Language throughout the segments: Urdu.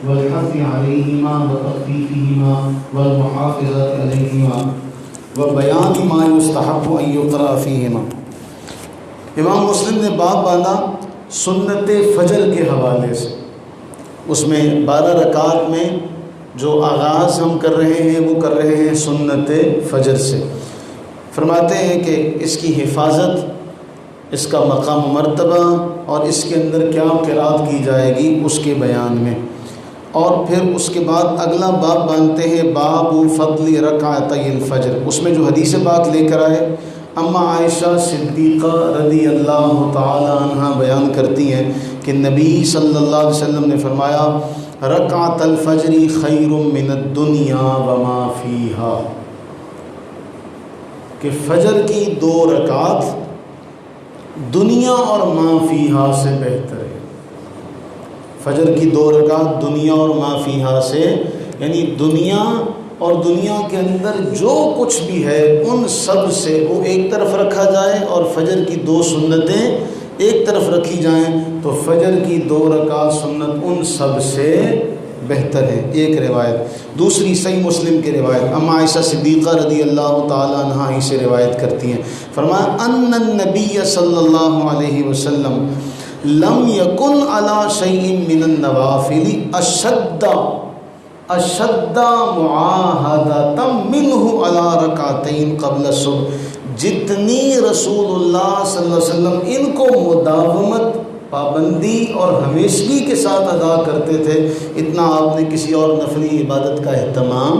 والحث عليهما وتخفيفهما والمحافظة عليهما وبيان ما يستحب أن يقرأ فيهما۔ امام مسلم نے باب باندھا سنت فجر کے حوالے سے، اس میں 12 رکعت میں جو آغاز ہم کر رہے ہیں وہ کر رہے ہیں سنت فجر سے۔ فرماتے ہیں کہ اس کی حفاظت، اس کا مقام و مرتبہ اور اس کے اندر کیا قرات کی جائے گی اس کے بیان میں۔ اور پھر اس کے بعد اگلا باب باندھتے ہیں باب فضل رکعتي الفجر، اس میں جو حدیث پاک لے کر آئے اما عائشہ صدیقہ رضی اللہ تعالی عنہ بیان کرتی ہیں کہ نبی صلی اللہ علیہ وسلم نے فرمایا رکعت الفجر خیر من الدنیا وما فیہا، کہ فجر کی 2 رکعت دنیا اور ما فیہا سے بہتر ہے۔ فجر کی 2 رکعت دنیا اور ما فیہا سے، یعنی دنیا اور دنیا کے اندر جو کچھ بھی ہے ان سب سے وہ ایک طرف رکھا جائے اور فجر کی 2 سنتیں ایک طرف رکھی جائیں تو فجر کی 2 رکعت سنت ان سب سے بہتر ہے۔ ایک روایت۔ دوسری صحیح مسلم کی روایت اما عائشہ صدیقہ رضی اللہ تعالی عنہ ہی سے روایت کرتی ہیں، فرمایا ان النبی صلی اللہ علیہ وسلم لم یکن علی شیء من النوافل اشد معاہدۃ منہ علی رکعتین قبل الصبح، جتنی رسول اللہ صلی اللہ علیہ وسلم ان کو مداومت، پابندی اور ہمیشگی کے ساتھ ادا کرتے تھے، اتنا آپ نے کسی اور نفلی عبادت کا اہتمام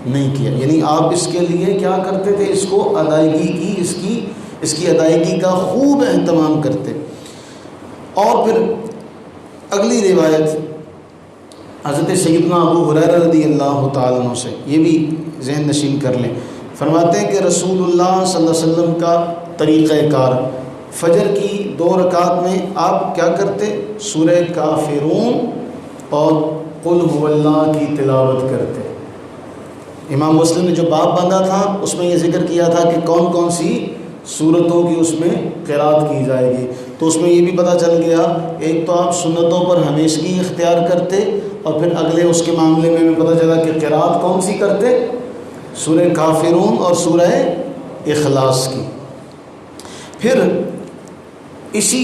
نہیں کیا۔ یعنی آپ اس کے لیے کیا کرتے تھے، اس کو ادائیگی کی، اس کی ادائیگی کا خوب اہتمام کرتے۔ اور پھر اگلی روایت حضرت سیدنا ابو ہریرہ رضی اللہ تعالیٰ عنہ سے، یہ بھی ذہن نشین کر لیں، فرماتے ہیں کہ رسول اللہ صلی اللہ علیہ وسلم کا طریقہ کار فجر کی 2 رکعت میں آپ کیا کرتے، سورہ کافرون اور قل هو اللہ کی تلاوت کرتے۔ امام مسلم نے جو باب باندھا تھا اس میں یہ ذکر کیا تھا کہ کون کون سی صورتوں کی اس میں قرات کی جائے گی، تو اس میں یہ بھی پتہ چل گیا ایک تو آپ سنتوں پر ہمیشگی اختیار کرتے، اور پھر اگلے اس کے معاملے میں بھی پتہ چلا کہ قرات کون سی کرتے، سورہ کافرون اور سورہ اخلاص کی۔ پھر اسی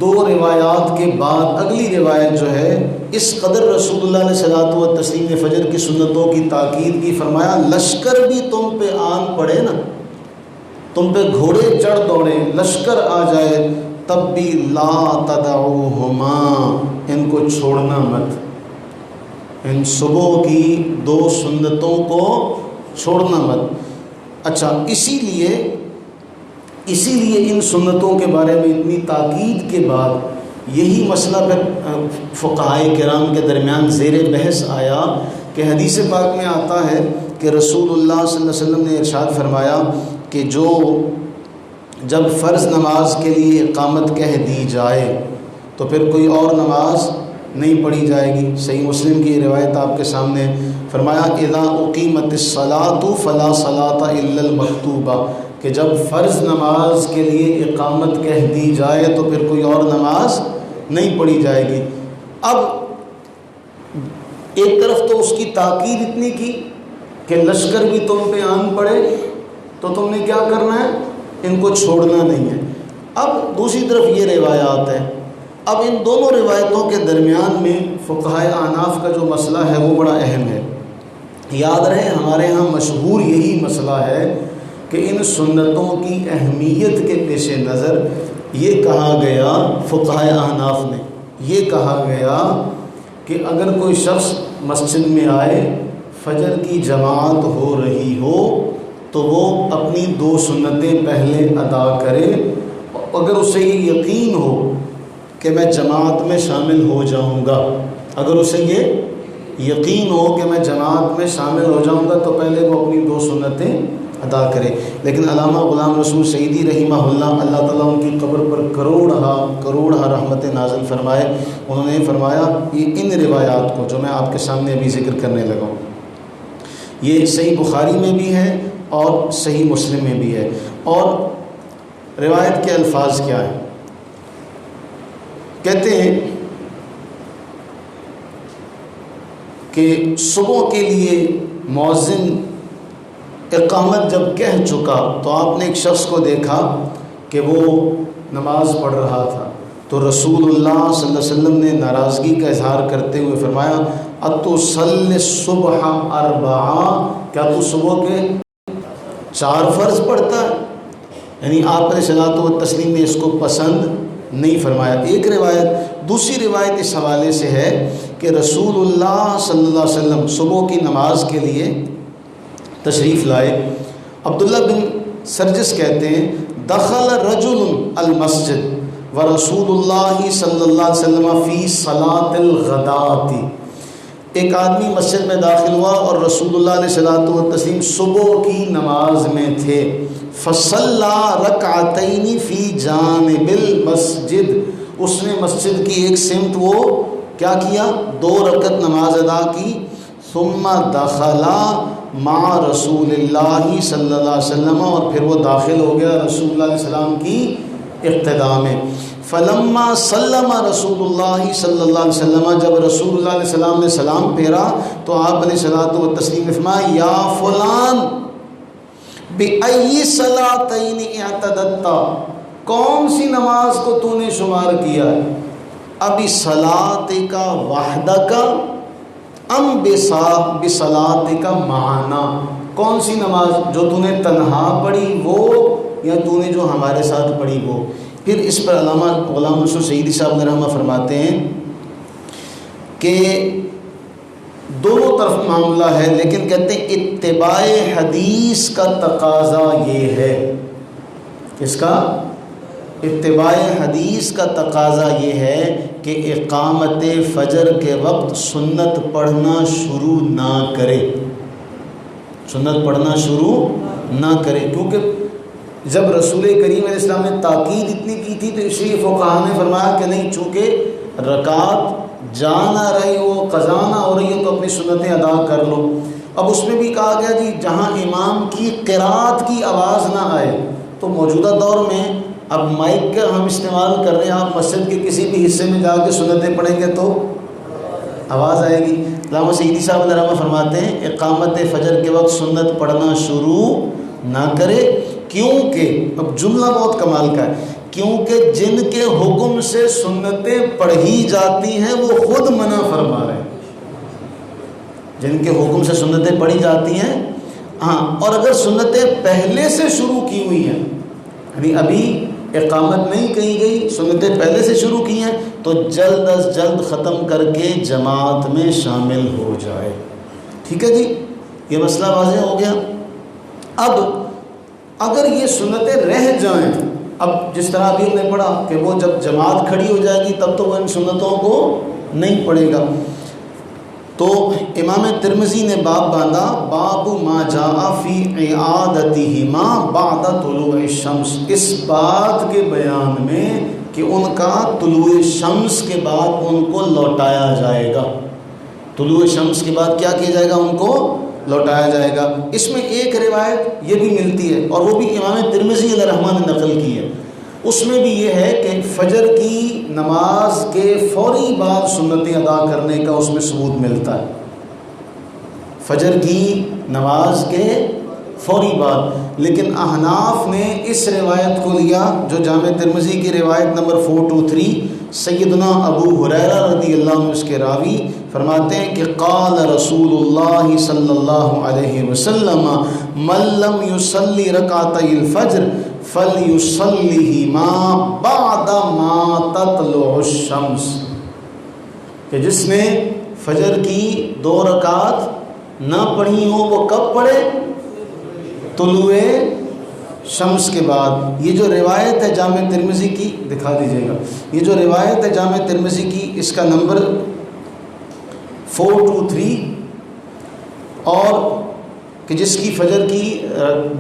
2 روایات کے بعد اگلی روایت جو ہے، اس قدر رسول اللہ علیہ الصلوۃ والتسلیم نے فجر کی سنتوں کی تاکید کی، فرمایا لشکر بھی تم پہ آن پڑے نا، تم پہ گھوڑے چڑھ دوڑے، لشکر آ جائے، تب بھی لا تدعوہما، ان کو چھوڑنا مت، ان صبح کی 2 سنتوں کو چھوڑنا مت۔ اچھا، اسی لیے ان سنتوں کے بارے میں اتنی تاکید کے بعد یہی مسئلہ پھر فقہائے کرام کے درمیان زیر بحث آیا کہ حدیث پاک میں آتا ہے کہ رسول اللہ صلی اللہ علیہ وسلم نے ارشاد فرمایا کہ جب فرض نماز کے لیے اقامت کہہ دی جائے تو پھر کوئی اور نماز نہیں پڑھی جائے گی۔ صحیح مسلم کی روایت آپ کے سامنے، فرمایا اذا اقیمت الصلاۃ فلا صلاۃ الا المکتوبہ، کہ جب فرض نماز کے لیے اقامت کہہ دی جائے تو پھر کوئی اور نماز نہیں پڑھی جائے گی۔ اب ایک طرف تو اس کی تاکید اتنی کی کہ لشکر بھی تم پہ آن پڑے تو تم نے کیا کرنا ہے، ان کو چھوڑنا نہیں ہے۔ اب دوسری طرف یہ روایات ہے، اب ان دونوں روایتوں کے درمیان میں فقہائے احناف کا جو مسئلہ ہے وہ بڑا اہم ہے۔ یاد رہے ہمارے ہاں مشہور یہی مسئلہ ہے کہ ان سنتوں کی اہمیت کے پیش نظر یہ کہا گیا، فقہائے احناف نے یہ کہا گیا کہ اگر کوئی شخص مسجد میں آئے، فجر کی جماعت ہو رہی ہو تو وہ اپنی 2 سنتیں پہلے ادا کرے، اگر اسے یہ یقین ہو کہ میں جماعت میں شامل ہو جاؤں گا، اگر اسے یہ یقین ہو کہ میں جماعت میں شامل ہو جاؤں گا تو پہلے وہ اپنی 2 سنتیں ادا کرے۔ لیکن علامہ غلام رسول سعیدی رحمہ اللہ، اللہ تعالیٰ ان کی قبر پر کروڑہ رحمت نازل فرمائے، انہوں نے فرمایا یہ ان روایات کو جو میں آپ کے سامنے ابھی ذکر کرنے لگا ہوں، یہ صحیح بخاری میں بھی ہے اور صحیح مسلم میں بھی ہے۔ اور روایت کے الفاظ کیا ہیں؟ کہتے ہیں کہ صبح کے لیے مؤذن اقامت جب کہہ چکا تو آپ نے ایک شخص کو دیکھا کہ وہ نماز پڑھ رہا تھا، تو رسول اللہ صلی اللہ علیہ وسلم نے ناراضگی کا اظہار کرتے ہوئے فرمایا اتصلی الصبح اربعا، کیا تو صبح کے 4 فرض پڑھتا ہے؟ یعنی آپ علیہ الصلوۃ والتسلیم نے اس کو پسند نہیں فرمایا۔ ایک روایت، دوسری روایت اس حوالے سے ہے کہ رسول اللہ صلی اللہ علیہ وسلم صبح کی نماز کے لیے تشریف لائے۔ عبداللہ بن سرجس کہتے ہیں دخل رجل المسجد ورسول اللہ صلی اللہ علیہ وسلم فی صلاۃ الغداۃ، ایک آدمی مسجد میں داخل ہوا اور رسول اللہ علیہ الصلوۃ والتسلیم صبح کی نماز میں تھے۔ فصلی رکعتین فی جانب المسجد، اس نے مسجد کی ایک سمت وہ کیا کیا، 2 رکعت نماز ادا کی۔ ثم دخل مع رسول اللہ صلی اللہ علیہ وسلم، اور پھر وہ داخل ہو گیا رسول اللہ علیہ السلام کی اقتداء میں۔ فلما سلم رسول اللہ صلی اللہ علیہ وسلم، جب رسول اللہ علیہ السلام نے سلام پھیرا تو آپ علیہ الصلوۃ والتسلیم نے فرمایا یا فلان بأی صلاتین اعتدت، کون سی نماز کو تو نے شمار کیا ہے، ابی صلاتک وحدک ام بصلاتک معنا، کون سی نماز جو تو نے تنہا پڑھی وہ یا تو نے جو ہمارے ساتھ پڑھی وہ۔ پھر اس پر علامہ غلام منصور سعیدی صاحب نے رحمہ فرماتے ہیں کہ دونوں طرف معاملہ ہے، لیکن کہتے ہیں اتباع حدیث کا تقاضا یہ ہے، اس کا اتباع حدیث کا تقاضا یہ ہے کہ اقامت فجر کے وقت سنت پڑھنا شروع نہ کرے، سنت پڑھنا شروع نہ کرے، کیونکہ جب رسول کریم علیہ السلام نے تاکید اتنی کی تھی تو اس لیے فقہاء نے فرمایا کہ نہیں، چونکہ رکعت جا نہ رہی ہو، قضا نہ ہو رہی ہو تو اپنی سنتیں ادا کر لو۔ اب اس میں بھی کہا گیا جی جہاں امام کی قرات کی آواز نہ آئے، تو موجودہ دور میں اب مائک کا ہم استعمال کر رہے ہیں، آپ مسجد کے کسی بھی حصے میں جا کے سنتیں پڑھیں گے تو آواز آئے گی۔ علامہ سعیدی صاحب علیہ رحمہ فرماتے ہیں اقامت فجر کے وقت سنت پڑھنا شروع نہ کرے، کیونکہ اب جملہ بہت کمال کا ہے، کیونکہ جن کے حکم سے سنتیں پڑھی جاتی ہیں وہ خود منع فرما رہے ہیں، جن کے حکم سے سنتیں پڑھی جاتی ہیں ہاں، اور اگر سنتیں پہلے سے شروع کی ہوئی ہیں، یعنی ابھی اقامت نہیں کہی گئی، سنتیں پہلے سے شروع کی ہیں، تو جلد از جلد ختم کر کے جماعت میں شامل ہو جائے۔ ٹھیک ہے جی، یہ مسئلہ واضح ہو گیا۔ اب اگر یہ سنتیں رہ جائیں، اب جس طرح ابھی ہم نے پڑھا کہ وہ جب جماعت کھڑی ہو جائے گی تب تو وہ ان سنتوں کو نہیں پڑھے گا، تو امام ترمذی نے باب باندھا باب ما جاء فی اعادتہما بعد طلوع الشمس، اس بات کے بیان میں کہ ان کا طلوع شمس کے بعد ان کو لوٹایا جائے گا، طلوع شمس کے بعد کیا کیا جائے گا، ان کو لوٹایا جائے گا۔ اس میں ایک روایت یہ بھی ملتی ہے اور وہ بھی امام ترمذی علیہ رحمہ نے نقل کی ہے، اس میں بھی یہ ہے کہ فجر کی نماز کے فوری بعد سنتیں ادا کرنے کا اس میں ثبوت ملتا ہے، فجر کی نماز کے فوری بعد، لیکن احناف نے اس روایت کو لیا جو جامع ترمذی کی روایت نمبر 423، سیدنا ابو ہریرہ رضی اللہ عنہ اس کے راوی فرماتے ہیں کہ قال رسول اللہ صلی اللہ علیہ وسلم من لم یصلی رکعتي الفجر فلیصلیہما بعد ما تطلع الشمس، کہ جس نے فجر کی 2 رکعت نہ پڑھی ہو وہ کب پڑھے، طلوع شمس کے بعد۔ یہ جو روایت ہے جامع ترمذی کی، دکھا دیجیے گا، یہ جو روایت ہے جامع ترمذی کی اس کا نمبر 423، اور کہ جس کی فجر کی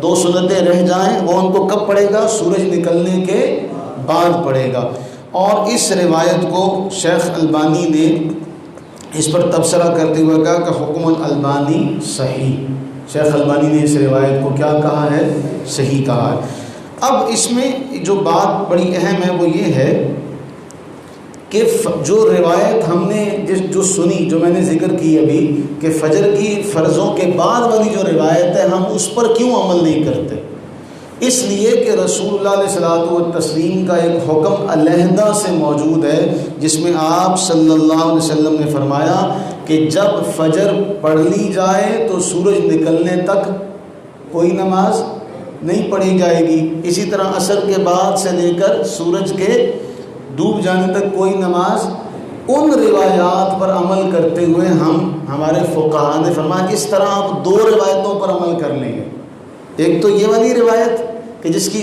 2 سنتیں رہ جائیں وہ ان کو کب پڑھے گا، سورج نکلنے کے بعد پڑھے گا۔ اور اس روایت کو شیخ البانی نے اس پر تبصرہ کرتے ہوئے کہا کہ حکم البانی صحیح، شیخ البانی نے اس روایت کو کیا کہا ہے، صحیح کہا ہے۔ اب اس میں جو بات بڑی اہم ہے وہ یہ ہے کہ جو روایت ہم نے جو سنی، جو میں نے ذکر کی ابھی کہ فجر کی فرضوں کے بعد والی جو روایت ہے، ہم اس پر کیوں عمل نہیں کرتے؟ اس لیے کہ رسول اللہ علیہ الصلوۃ والتسلیم کا ایک حکم علیحدہ سے موجود ہے، جس میں آپ صلی اللہ علیہ وسلم نے فرمایا کہ جب فجر پڑھ لی جائے تو سورج نکلنے تک کوئی نماز نہیں پڑھی جائے گی، اسی طرح عصر کے بعد سے لے کر سورج کے ڈوب جانے تک کوئی نماز۔ ان روایات پر عمل کرتے ہوئے ہمارے فقہاء نے فرمایا اس طرح آپ دو روایتوں پر عمل کر لیں گے، ایک تو یہ والی روایت کہ جس کی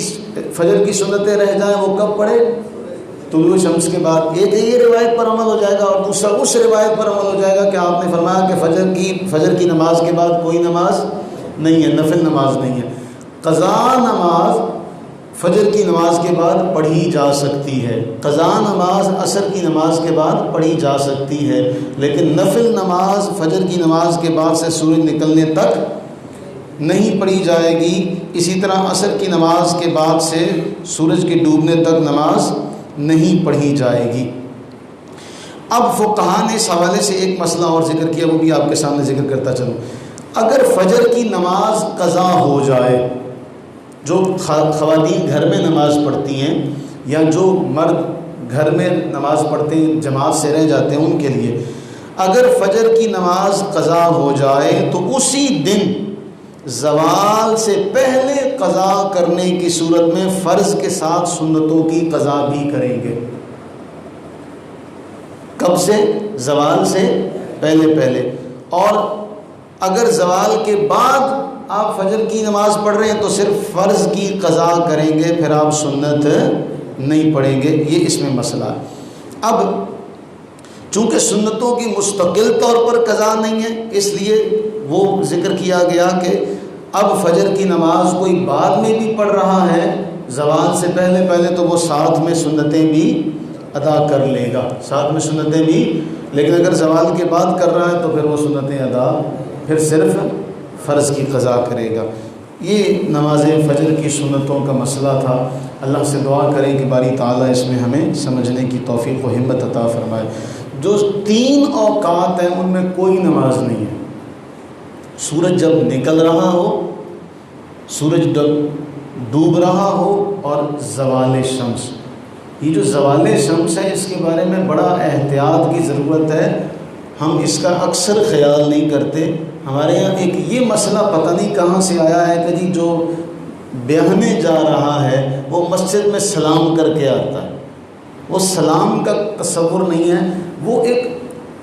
فجر کی سنتیں رہ جائیں وہ کب پڑھے؟ طلوع شمس کے بعد، ایک یہ روایت پر عمل ہو جائے گا، اور دوسرا اس روایت پر عمل ہو جائے گا کہ آپ نے فرمایا کہ فجر کی نماز کے بعد کوئی نماز نہیں ہے، نفل نماز نہیں ہے۔ قضا نماز فجر کی نماز کے بعد پڑھی جا سکتی ہے، قضا نماز عصر کی نماز کے بعد پڑھی جا سکتی ہے، لیکن نفل نماز فجر کی نماز کے بعد سے سورج نکلنے تک نہیں پڑھی جائے گی۔ اسی طرح عصر کی نماز کے بعد سے سورج کے ڈوبنے تک نماز نہیں پڑھی جائے گی۔ اب فقہاء نے اس حوالے سے ایک مسئلہ اور ذکر کیا، وہ بھی آپ کے سامنے ذکر کرتا چلوں۔ اگر فجر کی نماز قضا ہو جائے، جو خواتین گھر میں نماز پڑھتی ہیں یا جو مرد گھر میں نماز پڑھتے ہیں جماعت سے رہ جاتے ہیں، ان کے لیے اگر فجر کی نماز قضا ہو جائے تو اسی دن زوال سے پہلے قضا کرنے کی صورت میں فرض کے ساتھ سنتوں کی قضا بھی کریں گے۔ کب سے؟ زوال سے پہلے۔ اور اگر زوال کے بعد آپ فجر کی نماز پڑھ رہے ہیں تو صرف فرض کی قضا کریں گے، پھر آپ سنت نہیں پڑھیں گے، یہ اس میں مسئلہ ہے۔ اب چونکہ سنتوں کی مستقل طور پر قضا نہیں ہے، اس لیے وہ ذکر کیا گیا کہ اب فجر کی نماز کوئی بعد میں بھی پڑھ رہا ہے زوال سے پہلے تو وہ ساتھ میں سنتیں بھی ادا کر لے گا، ساتھ میں سنتیں بھی، لیکن اگر زوال کے بعد کر رہا ہے تو پھر وہ سنتیں ادا، پھر صرف فرض کی قضا کرے گا۔ یہ نماز فجر کی سنتوں کا مسئلہ تھا۔ اللہ سے دعا کریں کہ باری تعالیٰ اس میں ہمیں سمجھنے کی توفیق و ہمت عطا فرمائے۔ جو 3 اوقات ہیں ان میں کوئی نماز نہیں ہے۔ سورج جب نکل رہا ہو، سورج ڈوب رہا ہو، اور زوال شمس۔ یہ جو زوال شمس ہے اس کے بارے میں بڑا احتیاط کی ضرورت ہے، ہم اس کا اکثر خیال نہیں کرتے۔ ہمارے یہاں ایک یہ مسئلہ پتہ نہیں کہاں سے آیا ہے کہ جی جو بیاہنے جا رہا ہے وہ مسجد میں سلام کر کے آتا ہے، وہ سلام کا تصور نہیں ہے، وہ ایک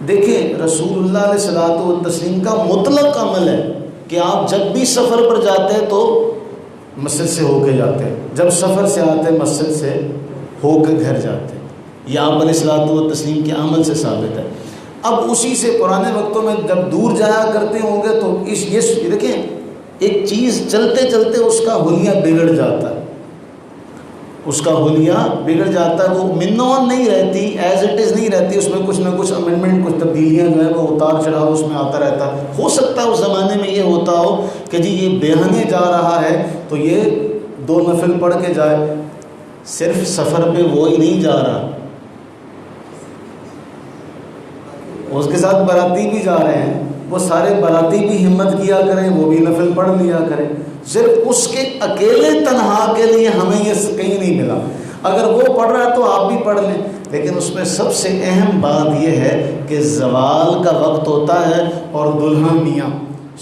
دیکھیں رسول اللہ علیہ الصلوۃ والتسلیم کا مطلق عمل ہے کہ آپ جب بھی سفر پر جاتے ہیں تو مسجد سے ہو کے جاتے ہیں، جب سفر سے آتے ہیں مسجد سے ہو کے گھر جاتے ہیں، یہ آپ علیہ الصلوۃ والتسلیم کے عمل سے ثابت ہے۔ اب اسی سے پرانے وقتوں میں جب دور جایا کرتے ہوں گے تو یہ دیکھیں ایک چیز چلتے چلتے اس کا حلیہ بگڑ جاتا ہے، اس کا حلیہ بگڑ جاتا ہے، وہ منون نہیں رہتی، ایز اٹ از نہیں رہتی، اس میں کچھ نہ کچھ امینڈمنٹ، کچھ تبدیلیاں جو ہے وہ اتار چڑھاؤ اس میں آتا رہتا ہے۔ ہو سکتا ہے اس زمانے میں یہ ہوتا ہو کہ جی یہ بیاہنے جا رہا ہے تو یہ 2 نفل پڑھ کے جائے، صرف سفر پہ وہی نہیں جا رہا، اس کے ساتھ باراتی بھی جا رہے ہیں، وہ سارے باراتی بھی ہمت کیا کریں، وہ بھی نفل پڑھ لیا کریں، صرف اس کے اکیلے تنہا کے لیے ہمیں یہ کہیں نہیں ملا۔ اگر وہ پڑھ رہا ہے تو آپ بھی پڑھ لیں، لیکن اس میں سب سے اہم بات یہ ہے کہ زوال کا وقت ہوتا ہے اور دلہن میاں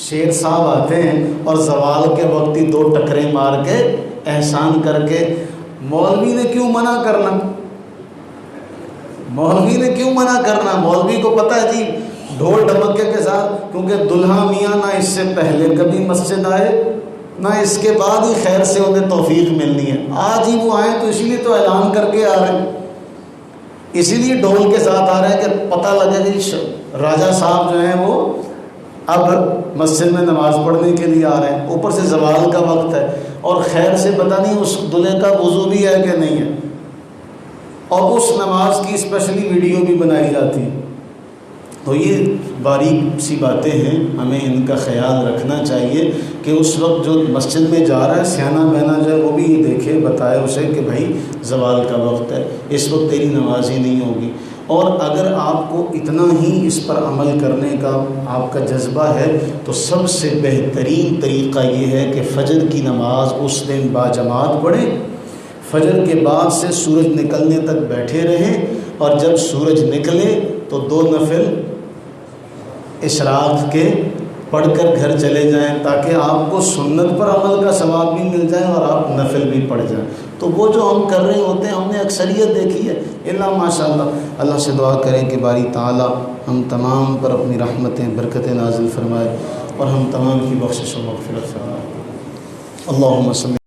شیر صاحب آتے ہیں اور زوال کے وقت ہی 2 ٹکریں مار کے احسان کر کے، مولوی نے کیوں منع کرنا؟ مولوی نے کیوں منع کرنا؟ مولوی کو پتہ ہے جی ڈھول ڈھمکے کے ساتھ، کیونکہ دلہا میاں نہ اس سے پہلے کبھی مسجد آئے نہ اس کے بعد ہی خیر سے انہیں توفیق ملنی ہے، آج ہی وہ آئیں تو اسی لیے تو اعلان کر کے آ رہے ہیں، اسی لیے ڈھول کے ساتھ آ رہے ہیں کہ پتہ لگے کہ راجہ صاحب جو ہیں وہ اب مسجد میں نماز پڑھنے کے لیے آ رہے ہیں، اوپر سے زوال کا وقت ہے اور خیر سے پتہ نہیں اس دلہے کا وضو بھی ہے کہ نہیں ہے، اور اس نماز کی اسپیشلی ویڈیو بھی بنائی جاتی ہے۔ تو یہ باریک سی باتیں ہیں، ہمیں ان کا خیال رکھنا چاہیے کہ اس وقت جو مسجد میں جا رہا ہے سیانہ بہنا جو ہے وہ بھی دیکھے، بتائے اسے کہ بھائی زوال کا وقت ہے، اس وقت تیری نماز ہی نہیں ہوگی۔ اور اگر آپ کو اتنا ہی اس پر عمل کرنے کا آپ کا جذبہ ہے تو سب سے بہترین طریقہ یہ ہے کہ فجر کی نماز اس دن باجماعت پڑھیں، فجر کے بعد سے سورج نکلنے تک بیٹھے رہیں، اور جب سورج نکلے تو 2 نفل اشراق کے پڑھ کر گھر چلے جائیں، تاکہ آپ کو سنت پر عمل کا ثواب بھی مل جائے اور آپ نفل بھی پڑھ جائیں۔ تو وہ جو ہم کر رہے ہوتے ہیں ہم نے اکثریت دیکھی ہے، اللہ ماشاءاللہ۔ اللہ سے دعا کریں کہ باری تعالی ہم تمام پر اپنی رحمتیں برکتیں نازل فرمائے اور ہم تمام کی بخشش و مغفرت فرمائے۔ اللہم صلی